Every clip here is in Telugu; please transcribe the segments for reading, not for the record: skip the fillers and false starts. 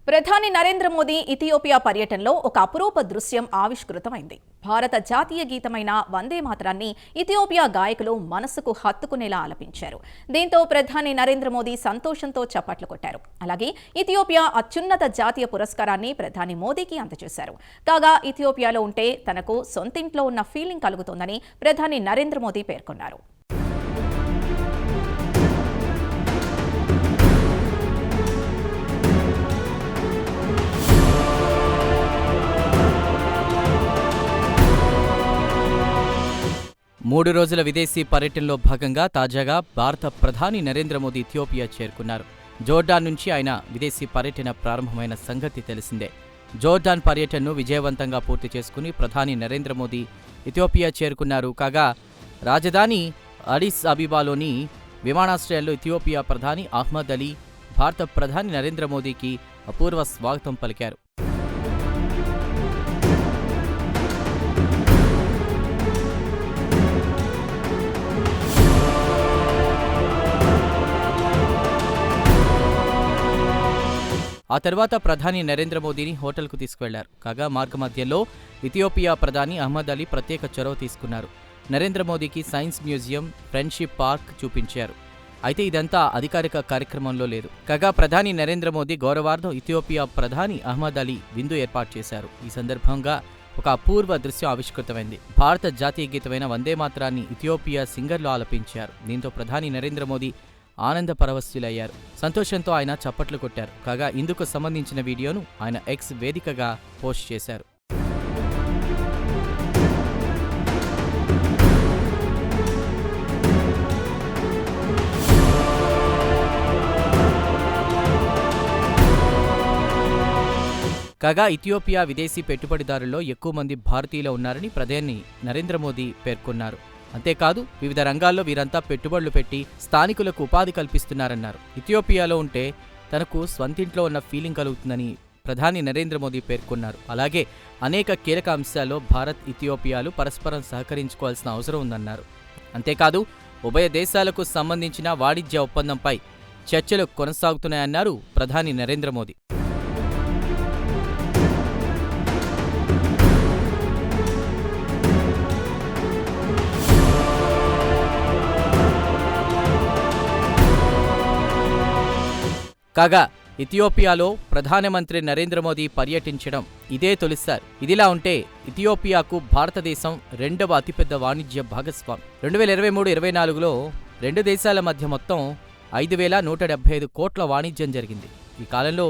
ప్రధాని నరేంద్ర మోదీ ఇథియోపియా పర్యటనలో ఒక అపురూప దృశ్యం ఆవిష్కృతమైంది. భారత జాతీయ గీతమైన వందే మాతరాన్ని ఇథియోపియా గాయకులు మనసుకు హత్తుకునేలా ఆలపించారు. దీంతో ప్రధాని నరేంద్ర మోదీ సంతోషంతో చప్పట్లు కొట్టారు. అలాగే ఇథియోపియా అత్యున్నత జాతీయ పురస్కారాన్ని ప్రధాని మోదీకి అందజేశారు. కాగా ఇథియోపియాలో ఉంటే తనకు సొంతింట్లో ఉన్న ఫీలింగ్ కలుగుతోందని ప్రధాని నరేంద్ర మోదీ పేర్కొన్నారు. మూడు రోజుల విదేశీ పర్యటనలో భాగంగా తాజాగా భారత ప్రధాని నరేంద్ర మోదీ ఇథియోపియా చేరుకున్నారు. జోర్డాన్ నుంచి ఆయన విదేశీ పర్యటన ప్రారంభమైన సంగతి తెలిసిందే. జోర్డాన్ పర్యటనను విజయవంతంగా పూర్తి చేసుకుని ప్రధాని నరేంద్ర మోదీ ఇథియోపియా చేరుకున్నారు. కాగా రాజధాని అడిస్ అబీబాలోని విమానాశ్రయంలో ఇథియోపియా ప్రధాని అహ్మద్ అలీ భారత ప్రధాని నరేంద్ర మోదీకి అపూర్వ స్వాగతం పలికారు. ఆ తర్వాత ప్రధాని నరేంద్ర మోదీని హోటల్కు తీసుకువెళ్లారు. కాగా మార్గమధ్యంలో ఇథియోపియా ప్రధాని అహ్మద్ అలీ ప్రత్యేక చొరవ తీసుకున్నారు. నరేంద్ర మోదీకి సైన్స్ మ్యూజియం, ఫ్రెండ్షిప్ పార్క్ చూపించారు. అయితే ఇదంతా అధికారిక కార్యక్రమంలో లేదు. కాగా ప్రధాని నరేంద్ర మోదీ గౌరవార్థం ఇథియోపియా ప్రధాని అహ్మద్ అలీ విందు ఏర్పాటు చేశారు. ఈ సందర్భంగా ఒక అపూర్వ దృశ్యం ఆవిష్కృతమైంది. భారత జాతీయ గీతమైన వందే మాతరాన్ని ఇథియోపియా సింగర్లు ఆలపించారు. దీంతో ప్రధాని నరేంద్ర మోదీ ఆనంద పరవశులయ్యారు. సంతోషంతో ఆయన చప్పట్లు కొట్టారు. కాగా ఇందుకు సంబంధించిన వీడియోను ఆయన ఎక్స్ వేదికగా పోస్ట్ చేశారు. కాగా ఇథియోపియా విదేశీ పెట్టుబడిదారుల్లో ఎక్కువ మంది భారతీయులు ఉన్నారని ప్రధాని నరేంద్ర మోదీ పేర్కొన్నారు. అంతేకాదు వివిధ రంగాల్లో వీరంతా పెట్టుబడులు పెట్టి స్థానికులకు ఉపాధి కల్పిస్తున్నారన్నారు. ఇథియోపియాలో ఉంటే తనకు స్వంతింట్లో ఉన్న ఫీలింగ్ కలుగుతుందని ప్రధాని నరేంద్ర మోదీ పేర్కొన్నారు. అలాగే అనేక కీలక అంశాల్లో భారత్, ఇథియోపియాలు పరస్పరం సహకరించుకోవాల్సిన అవసరం ఉందన్నారు. అంతేకాదు ఉభయ దేశాలకు సంబంధించిన వాణిజ్య ఒప్పందంపై చర్చలు కొనసాగుతున్నాయన్నారు ప్రధాని నరేంద్ర మోదీ. కాగా ఇథియోపియాలో ప్రధానమంత్రి నరేంద్ర మోదీ పర్యటించడం ఇదే తొలిసారి. ఇదిలా ఉంటే ఇథియోపియాకు భారతదేశం రెండవ అతిపెద్ద వాణిజ్య భాగస్వామి. 2023-24లో రెండు దేశాల మధ్య మొత్తం 5,175 కోట్ల వాణిజ్యం జరిగింది. ఈ కాలంలో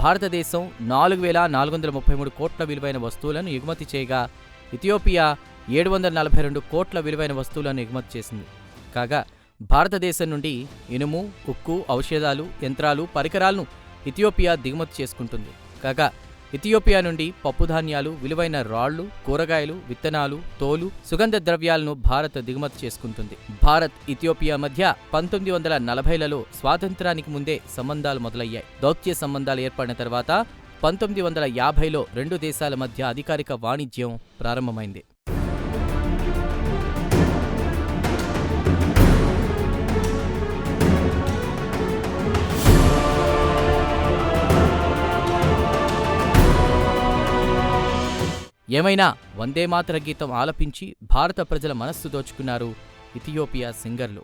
భారతదేశం 4,433 కోట్ల విలువైన వస్తువులను ఎగుమతి చేయగా ఇథియోపియా 742 కోట్ల విలువైన వస్తువులను ఎగుమతి చేసింది. కాగా భారతదేశం నుండి ఇనుము, ఉక్కు, ఔషధాలు, యంత్రాలు, పరికరాలను ఇథియోపియా దిగుమతి చేసుకుంటుంది. కాగా ఇథియోపియా నుండి పప్పుధాన్యాలు, విలువైన రాళ్లు, కూరగాయలు, విత్తనాలు, తోలు, సుగంధ ద్రవ్యాలను భారత్ దిగుమతి చేసుకుంటుంది. భారత్, ఇథియోపియా మధ్య 1940లలో స్వాతంత్రానికి ముందే సంబంధాలు మొదలయ్యాయి. దౌత్య సంబంధాలు ఏర్పడిన తర్వాత 1950లో రెండు దేశాల మధ్య అధికారిక వాణిజ్యం ప్రారంభమైంది. ఏమైనా వందే మాతర గీతం ఆలపించి భారత ప్రజల మనస్సు దోచుకున్నారు ఇథియోపియా సింగర్లు.